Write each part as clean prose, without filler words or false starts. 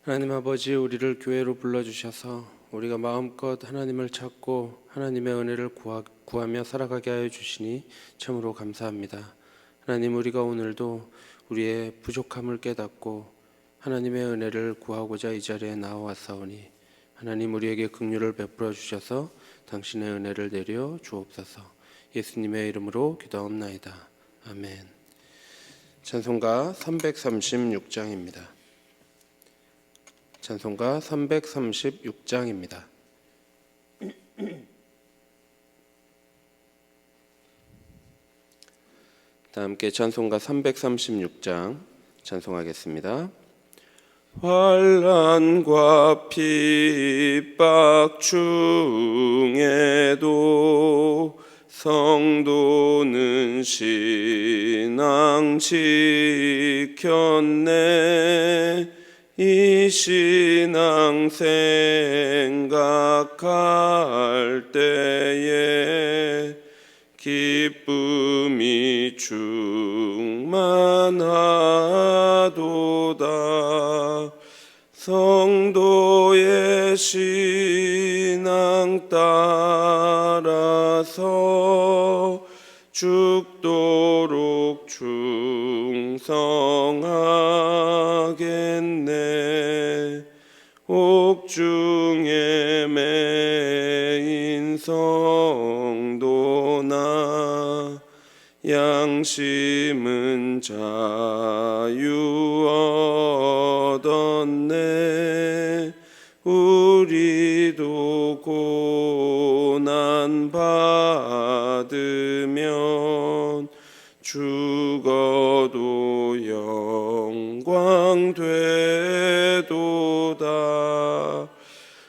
하나님 아버지, 우리를 교회로 불러주셔서 우리가 마음껏 하나님을 찾고 하나님의 은혜를 구하며 살아가게 하여 주시니 참으로 감사합니다. 하나님, 우리가 오늘도 우리의 부족함을 깨닫고 하나님의 은혜를 구하고자 이 자리에 나와왔사오니 하나님, 우리에게 긍휼을 베풀어 주셔서 당신의 은혜를 내려 주옵소서. 예수님의 이름으로 기도하옵나이다. 아멘. 찬송가 336장입니다. 찬송가 336장입니다. 다 함께 찬송가 336장 찬송하겠습니다. 환난과 핍박 중에도 성도는 신앙 지켰네. 이 신앙 생각할 때에 기쁨이 충만하도다. 성도의 신앙 따라서 죽도록 충성하겠네. 옥중에 매인 성도나 양심은 자유 얻었네. 우리도 고난 받으면 죽어도 영광 되도다.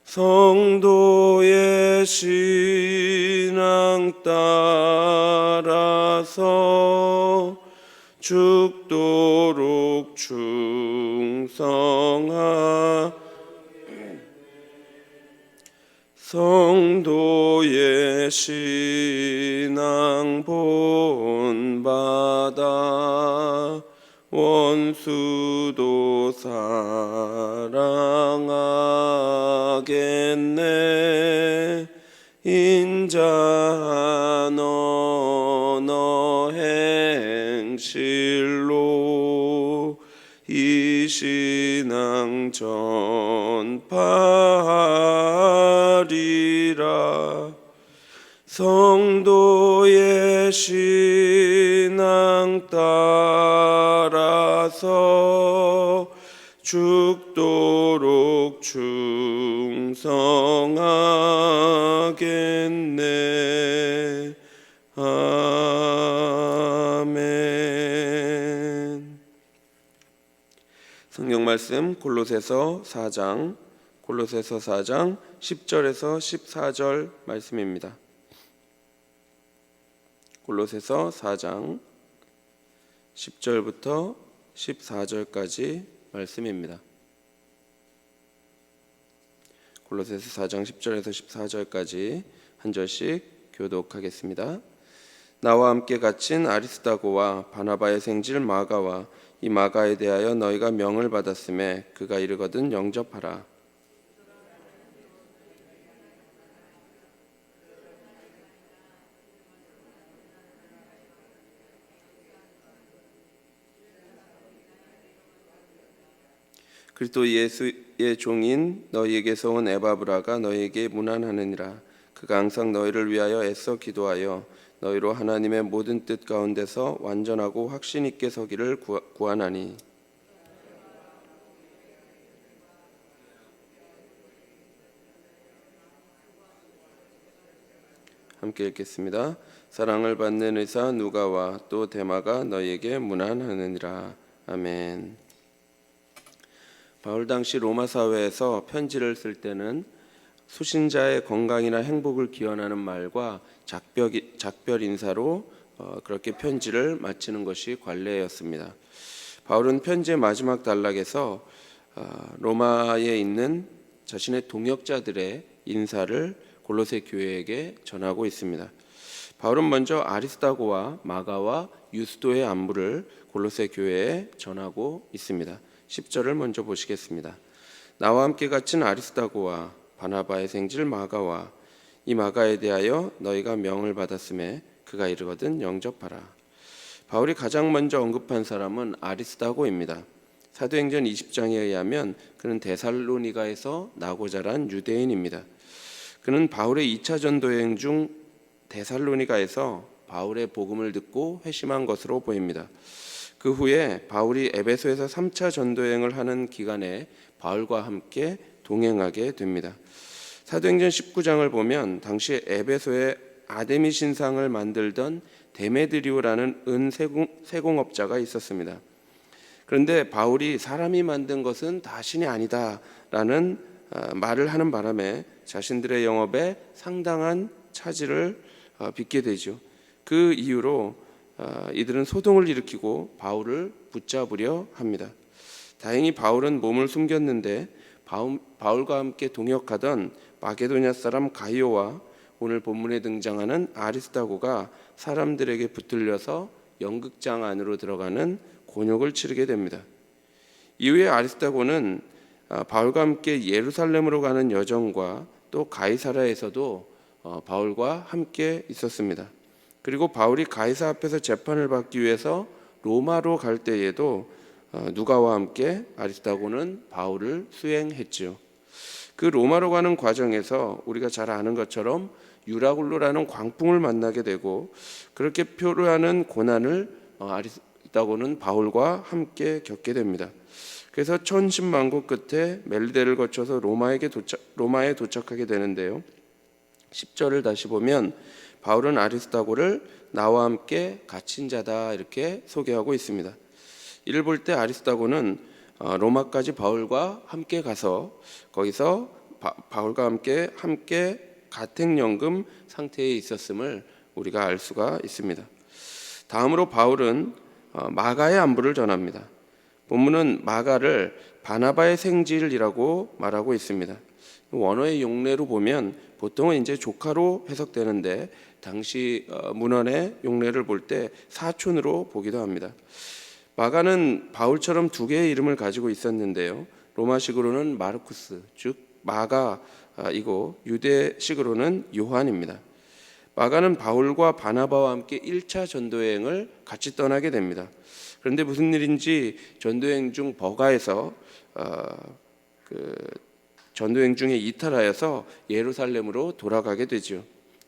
성도의 신앙 따라서 죽도록 충성하. 성도의 신앙 본받아 원수도 사랑하겠네. 인자한 언어 행실로 이 신앙 전파하리라. 성도의 신앙 따라서 죽도록 충성하겠네. 아멘. 성경 말씀 골로새서 4장 10절에서 14절 말씀입니다. 골로새서 4장 10절부터 14절까지 말씀입니다. 골로새서 4장 10절에서 14절까지 한 절씩 교독하겠습니다. 나와 함께 갇힌 아리스다고와 바나바의 생질 마가와 이 마가에 대하여 너희가 명을 받았음에 그가 이르거든 영접하라. 그리스도 예수의 종인 너희에게서 온 에바브라가 너희에게 문안하느니라. 그가 항상 너희를 위하여 애써 기도하여 너희로 하나님의 모든 뜻 가운데서 완전하고 확신 있게 서기를 구하나니. 함께 읽겠습니다. 사랑을 받는 의사 누가와 또 데마가 너희에게 문안하느니라. 아멘. 바울 당시 로마 사회에서 편지를 쓸 때는 수신자의 건강이나 행복을 기원하는 말과 작별 인사로 그렇게 편지를 마치는 것이 관례였습니다. 바울은 편지의 마지막 단락에서 로마에 있는 자신의 동역자들의 인사를 골로새 교회에게 전하고 있습니다. 바울은 먼저 아리스다고와 마가와 유스도의 안부를 골로새 교회에 전하고 있습니다. 10절을 먼저 보시겠습니다. 나와 함께 갇힌 아리스다고와 바나바의 생질 마가와 이 마가에 대하여 너희가 명을 받았음에 그가 이르거든 영접하라. 바울이 가장 먼저 언급한 사람은 아리스다고입니다. 사도행전 20장에 의하면 그는 데살로니가에서 나고 자란 유대인입니다. 그는 바울의 2차 전도여행 중 데살로니가에서 바울의 복음을 듣고 회심한 것으로 보입니다. 그 후에 바울이 에베소에서 3차 전도여행을 하는 기간에 바울과 함께 동행하게 됩니다. 사도행전 19장을 보면 당시 에베소에 아데미 신상을 만들던 데메드리오라는 은 세공업자가 있었습니다. 그런데 바울이 사람이 만든 것은 다 신이 아니다라는 말을 하는 바람에 자신들의 영업에 상당한 차질을 빚게 되죠. 그 이유로 이들은 소동을 일으키고 바울을 붙잡으려 합니다. 다행히 바울은 몸을 숨겼는데 바울과 함께 동역하던 마게도냐 사람 가이오와 오늘 본문에 등장하는 아리스다고가 사람들에게 붙들려서 연극장 안으로 들어가는 곤욕을 치르게 됩니다. 이후에 아리스다고는 바울과 함께 예루살렘으로 가는 여정과 또 가이사라에서도 바울과 함께 있었습니다. 그리고 바울이 가이사 앞에서 재판을 받기 위해서 로마로 갈 때에도 누가와 함께 아리스다고는 바울을 수행했지요. 그 로마로 가는 과정에서 우리가 잘 아는 것처럼 유라굴로라는 광풍을 만나게 되고 그렇게 표류하는 고난을 아리스다고는 바울과 함께 겪게 됩니다. 그래서 천신만고 끝에 멜리데를 거쳐서 로마에 도착하게 되는데요. 10절을 다시 보면 바울은 아리스다고를 나와 함께 갇힌 자다 이렇게 소개하고 있습니다. 이를 볼 때 아리스다고는 로마까지 바울과 함께 가서 거기서 바울과 함께 가택연금 상태에 있었음을 우리가 알 수가 있습니다. 다음으로 바울은 마가의 안부를 전합니다. 본문은 마가를 바나바의 생질이라고 말하고 있습니다. 원어의 용례로 보면 보통은 이제 조카로 해석되는데 당시 문헌의 용례를 볼 때 사촌으로 보기도 합니다. 마가는 바울처럼 두 개의 이름을 가지고 있었는데요. 로마식으로는 마르쿠스, 즉 마가이고 유대식으로는 요한입니다. 마가는 바울과 바나바와 함께 1차 전도여행을 같이 떠나게 됩니다. 그런데 무슨 일인지 전도여행 중 버가에서 전도여행 중에 이탈하여서 예루살렘으로 돌아가게 되죠.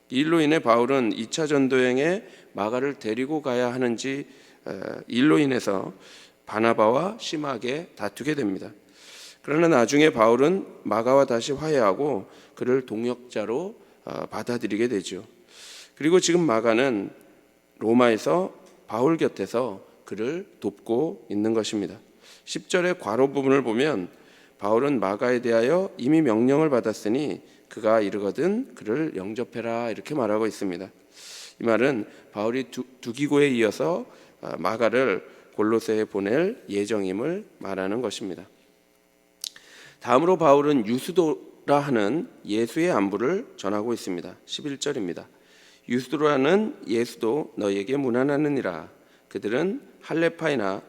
이 일로 인해 바울은 2차 전도여행에 마가를 데리고 가야 하는지 일로 인해서 바나바와 심하게 다투게 됩니다. 그러나 나중에 바울은 마가와 다시 화해하고 그를 동역자로 받아들이게 되죠. 그리고 지금 마가는 로마에서 바울 곁에서 그를 돕고 있는 것입니다. 10절의 괄호 부분을 보면 바울은 마가에 대하여 이미 명령을 받았으니 그가 이르거든 그를 영접해라 이렇게 말하고 있습니다. 이 말은 바울이 두기고에 이어서 마가를 골로새에 보낼 예정임을 말하는 것입니다. 다음으로 바울은 유스도라 하는 예수의 안부를 전하고 있습니다. 11절입니다. 유스도라는 예수도 너희에게 문안하느니라. 그들은 할레파이나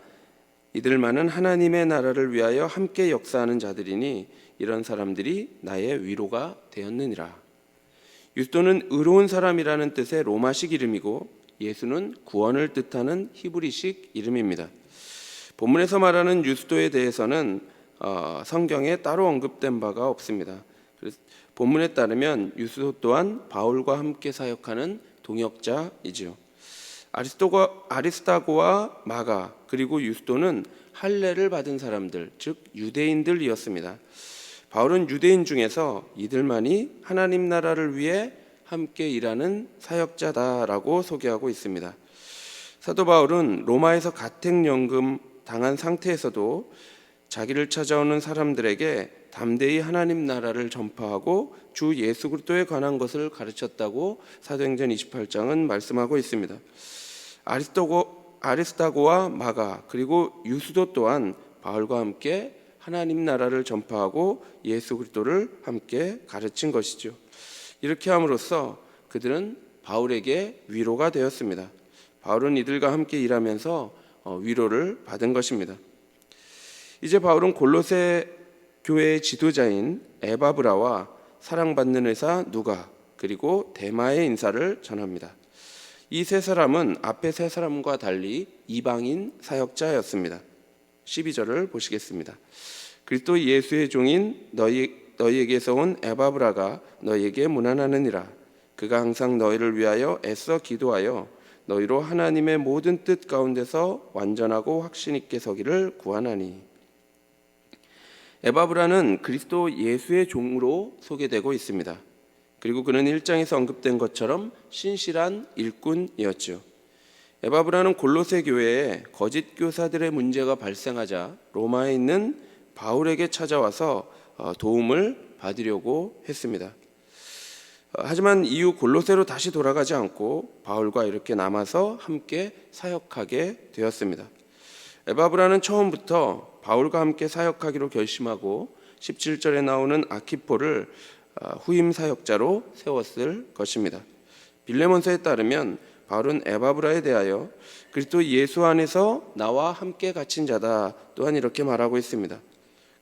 이들만은 하나님의 나라를 위하여 함께 역사하는 자들이니 이런 사람들이 나의 위로가 되었느니라. 유스도는 의로운 사람이라는 뜻의 로마식 이름이고 예수는 구원을 뜻하는 히브리식 이름입니다. 본문에서 말하는 유스도에 대해서는 성경에 따로 언급된 바가 없습니다. 그래서 본문에 따르면 유스도 또한 바울과 함께 사역하는 동역자이지요. 아리스다고와 마가 그리고 유스도는 할례를 받은 사람들, 즉 유대인들이었습니다. 바울은 유대인 중에서 이들만이 하나님 나라를 위해 함께 일하는 사역자다라고 소개하고 있습니다. 사도 바울은 로마에서 가택연금 당한 상태에서도 자기를 찾아오는 사람들에게 담대히 하나님 나라를 전파하고 주 예수 그리스도에 관한 것을 가르쳤다고 사도행전 28장은 말씀하고 있습니다. 아리스다고와 마가 그리고 유스도 또한 바울과 함께 하나님 나라를 전파하고 예수 그리스도를 함께 가르친 것이죠. 이렇게 함으로써 그들은 바울에게 위로가 되었습니다. 바울은 이들과 함께 일하면서 위로를 받은 것입니다. 이제 바울은 골로새 교회의 지도자인 에바브라와 사랑받는 의사 누가, 그리고 데마의 인사를 전합니다. 이 세 사람은 앞의 세 사람과 달리 이방인 사역자였습니다. 12절을 보시겠습니다. 그리스도 예수의 종인 너희에게서 온 에바브라가 너희에게 문안하느니라. 그가 항상 너희를 위하여 애써 기도하여 너희로 하나님의 모든 뜻 가운데서 완전하고 확신 있게 서기를 구하나니. 에바브라는 그리스도 예수의 종으로 소개되고 있습니다. 그리고 그는 1장에서 언급된 것처럼 신실한 일꾼이었죠. 에바브라는 골로새 교회에 거짓 교사들의 문제가 발생하자 로마에 있는 바울에게 찾아와서 도움을 받으려고 했습니다. 하지만 이후 골로새로 다시 돌아가지 않고 바울과 이렇게 남아서 함께 사역하게 되었습니다. 에바브라는 처음부터 바울과 함께 사역하기로 결심하고 17절에 나오는 아키포를 후임 사역자로 세웠을 것입니다. 빌레몬서에 따르면 바울은 에바브라에 대하여 그리스도 예수 안에서 나와 함께 갇힌 자다 또한 이렇게 말하고 있습니다.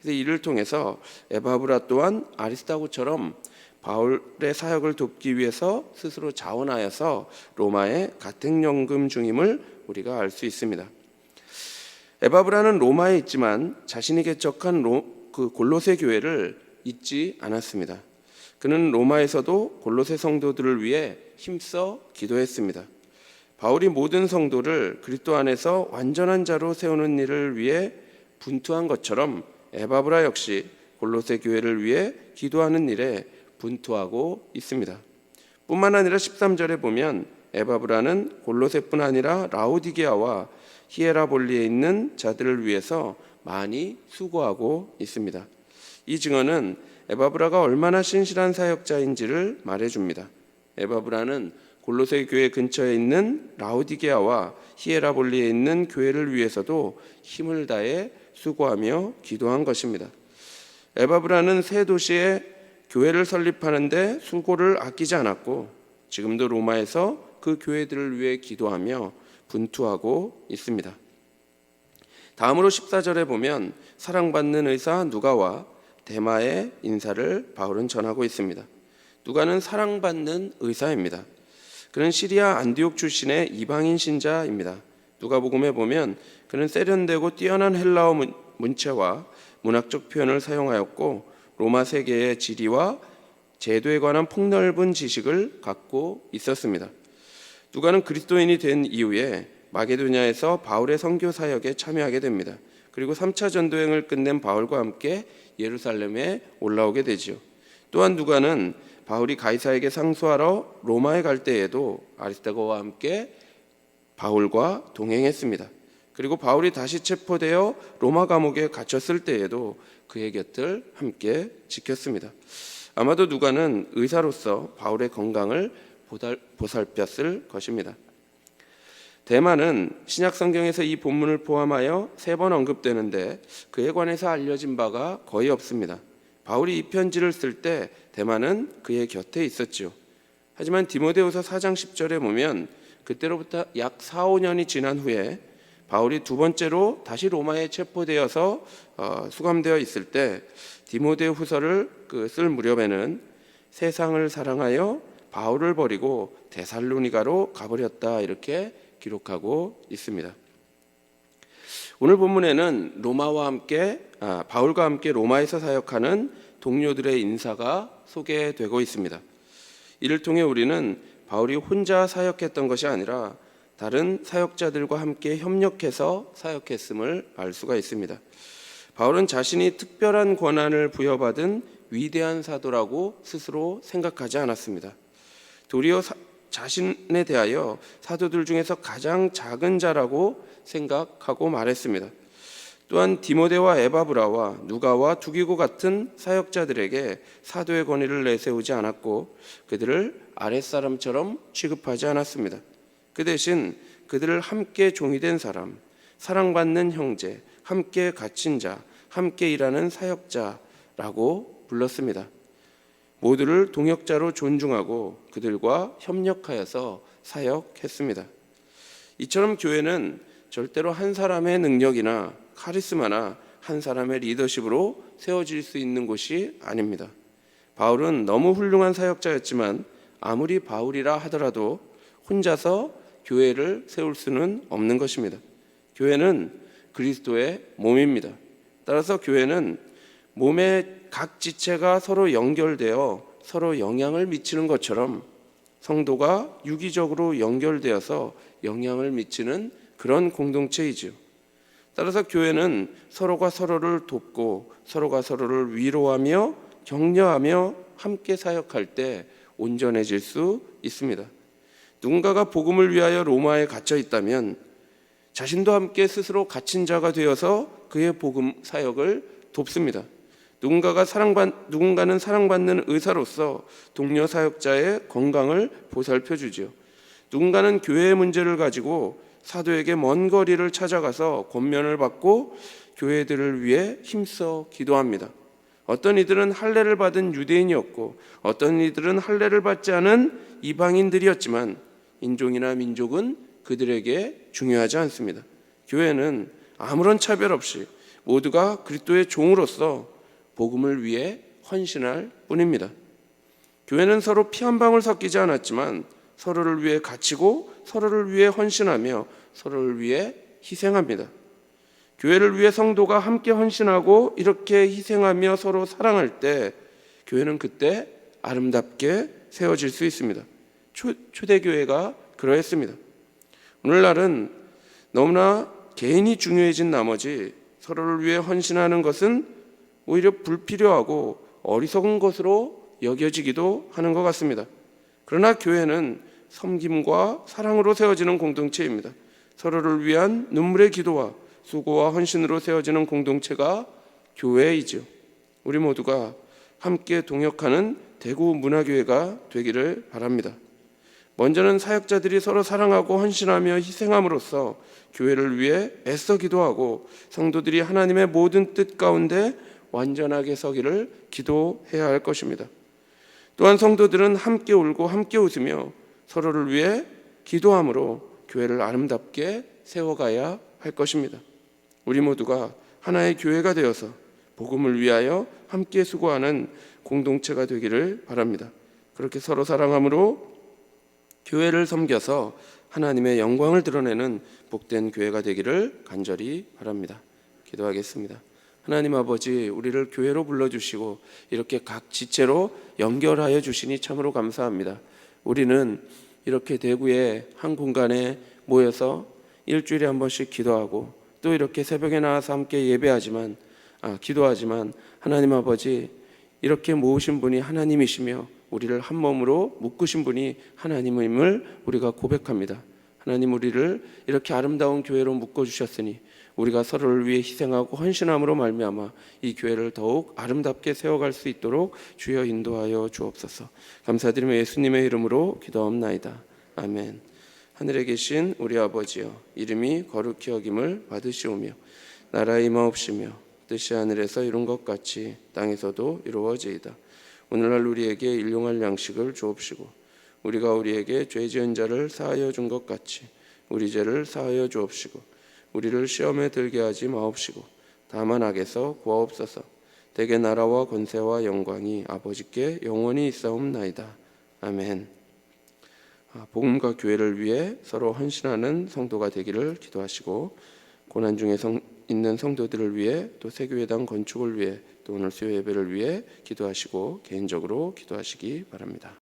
그래서 이를 통해서 에바브라 또한 아리스타고처럼 바울의 사역을 돕기 위해서 스스로 자원하여서 로마에 가택연금 중임을 우리가 알 수 있습니다. 에바브라는 로마에 있지만 자신이 개척한 그 골로새 교회를 잊지 않았습니다. 그는 로마에서도 골로새 성도들을 위해 힘써 기도했습니다. 바울이 모든 성도를 그리스도 안에서 완전한 자로 세우는 일을 위해 분투한 것처럼 에바브라 역시 골로새 교회를 위해 기도하는 일에 분투하고 있습니다. 뿐만 아니라 13절에 보면 에바브라는 골로새뿐 아니라 라오디게아와 히에라볼리에 있는 자들을 위해서 많이 수고하고 있습니다. 이 증언은 에바브라가 얼마나 신실한 사역자인지를 말해줍니다. 에바브라는 골로새 교회 근처에 있는 라오디게아와 히에라볼리에 있는 교회를 위해서도 힘을 다해 수고하며 기도한 것입니다. 에바브라는 새 도시에 교회를 설립하는데 수고를 아끼지 않았고 지금도 로마에서 그 교회들을 위해 기도하며 분투하고 있습니다. 다음으로 14절에 보면 사랑받는 의사 누가와 데마의 인사를 바울은 전하고 있습니다. 누가는 사랑받는 의사입니다. 그는 시리아 안디옥 출신의 이방인 신자입니다. 누가복음에 보면 그는 세련되고 뛰어난 헬라어 문체와 문학적 표현을 사용하였고 로마 세계의 지리와 제도에 관한 폭넓은 지식을 갖고 있었습니다. 누가는 그리스도인이 된 이후에 마게도냐에서 바울의 선교 사역에 참여하게 됩니다. 그리고 3차 전도행을 끝낸 바울과 함께 예루살렘에 올라오게 되지요. 또한 누가는 바울이 가이사에게 상소하러 로마에 갈 때에도 아리스타고와 함께 바울과 동행했습니다. 그리고 바울이 다시 체포되어 로마 감옥에 갇혔을 때에도 그의 곁을 함께 지켰습니다. 아마도 누가는 의사로서 바울의 건강을 보살폈을 것입니다. 데마는 신약 성경에서 이 본문을 포함하여 3번 언급되는데 그에 관해서 알려진 바가 거의 없습니다. 바울이 이 편지를 쓸 때 데마는 그의 곁에 있었죠. 하지만 디모데후서 4장 10절에 보면 그때로부터 약 4, 5년이 지난 후에 바울이 두 번째로 다시 로마에 체포되어서 수감되어 있을 때 디모데후서를 쓸 무렵에는 세상을 사랑하여 바울을 버리고 데살로니가로 가버렸다 이렇게 기록하고 있습니다. 오늘 본문에는 바울과 함께 로마에서 사역하는 동료들의 인사가 소개되고 있습니다. 이를 통해 우리는 바울이 혼자 사역했던 것이 아니라 다른 사역자들과 함께 협력해서 사역했음을 알 수가 있습니다. 바울은 자신이 특별한 권한을 부여받은 위대한 사도라고 스스로 생각하지 않았습니다. 도리어 자신에 대하여 사도들 중에서 가장 작은 자라고 생각하고 말했습니다. 또한 디모데와 에바브라와 누가와 두기고 같은 사역자들에게 사도의 권위를 내세우지 않았고 그들을 아랫사람처럼 취급하지 않았습니다. 그 대신 그들을 함께 종이 된 사람, 사랑받는 형제, 함께 갇힌 자, 함께 일하는 사역자라고 불렀습니다. 모두를 동역자로 존중하고 그들과 협력하여서 사역했습니다. 이처럼 교회는 절대로 한 사람의 능력이나 카리스마나 한 사람의 리더십으로 세워질 수 있는 곳이 아닙니다. 바울은 너무 훌륭한 사역자였지만 아무리 바울이라 하더라도 혼자서 교회를 세울 수는 없는 것입니다. 교회는 그리스도의 몸입니다. 따라서 교회는 몸의 각 지체가 서로 연결되어 서로 영향을 미치는 것처럼 성도가 유기적으로 연결되어서 영향을 미치는 그런 공동체이지요. 따라서 교회는 서로가 서로를 돕고 서로가 서로를 위로하며 격려하며 함께 사역할 때 온전해질 수 있습니다. 누군가가 복음을 위하여 로마에 갇혀 있다면 자신도 함께 스스로 갇힌 자가 되어서 그의 복음 사역을 돕습니다. 누군가는 사랑받는 의사로서 동료 사역자의 건강을 보살펴 주지요. 누군가는 교회의 문제를 가지고 사도에게 먼 거리를 찾아가서 권면을 받고 교회들을 위해 힘써 기도합니다. 어떤 이들은 할례를 받은 유대인이었고 어떤 이들은 할례를 받지 않은 이방인들이었지만 인종이나 민족은 그들에게 중요하지 않습니다. 교회는 아무런 차별 없이 모두가 그리스도의 종으로서 복음을 위해 헌신할 뿐입니다. 교회는 서로 피 한 방울 섞이지 않았지만 서로를 위해 갇히고 서로를 위해 헌신하며 서로를 위해 희생합니다. 교회를 위해 성도가 함께 헌신하고 이렇게 희생하며 서로 사랑할 때 교회는 그때 아름답게 세워질 수 있습니다. 초대교회가 그러했습니다. 오늘날은 너무나 개인이 중요해진 나머지 서로를 위해 헌신하는 것은 오히려 불필요하고 어리석은 것으로 여겨지기도 하는 것 같습니다. 그러나 교회는 섬김과 사랑으로 세워지는 공동체입니다. 서로를 위한 눈물의 기도와 수고와 헌신으로 세워지는 공동체가 교회이죠. 우리 모두가 함께 동역하는 대구 문화교회가 되기를 바랍니다. 먼저는 사역자들이 서로 사랑하고 헌신하며 희생함으로써 교회를 위해 애써 기도하고 성도들이 하나님의 모든 뜻 가운데 완전하게 서기를 기도해야 할 것입니다. 또한 성도들은 함께 울고 함께 웃으며 서로를 위해 기도함으로 교회를 아름답게 세워가야 할 것입니다. 우리 모두가 하나의 교회가 되어서 복음을 위하여 함께 수고하는 공동체가 되기를 바랍니다. 그렇게 서로 사랑함으로 교회를 섬겨서 하나님의 영광을 드러내는 복된 교회가 되기를 간절히 바랍니다. 기도하겠습니다. 하나님 아버지, 우리를 교회로 불러주시고 이렇게 각 지체로 연결하여 주시니 참으로 감사합니다. 우리는 이렇게 대구의 한 공간에 모여서 일주일에 한 번씩 기도하고 또 이렇게 새벽에 나와서 함께 기도하지만 하나님 아버지, 이렇게 모으신 분이 하나님이시며 우리를 한 몸으로 묶으신 분이 하나님임을 우리가 고백합니다. 하나님, 우리를 이렇게 아름다운 교회로 묶어주셨으니 우리가 서로를 위해 희생하고 헌신함으로 말미암아 이 교회를 더욱 아름답게 세워갈 수 있도록 주여 인도하여 주옵소서. 감사드리며 예수님의 이름으로 기도하옵나이다. 아멘. 하늘에 계신 우리 아버지여, 이름이 거룩히 여김을 받으시오며 나라가 임하옵시며 뜻이 하늘에서 이룬 것 같이 땅에서도 이루어지이다. 오늘날 우리에게 일용할 양식을 주옵시고 우리가 우리에게 죄 지은 자를 사하여 준 것 같이 우리 죄를 사하여 주옵시고 우리를 시험에 들게 하지 마옵시고 다만 악에서 구하옵소서. 대개 나라와 권세와 영광이 아버지께 영원히 있사옵나이다. 아멘. 복음과 교회를 위해 서로 헌신하는 성도가 되기를 기도하시고 고난 중에 있는 성도들을 위해 또 새교회당 건축을 위해 또 오늘 수요 예배를 위해 기도하시고 개인적으로 기도하시기 바랍니다.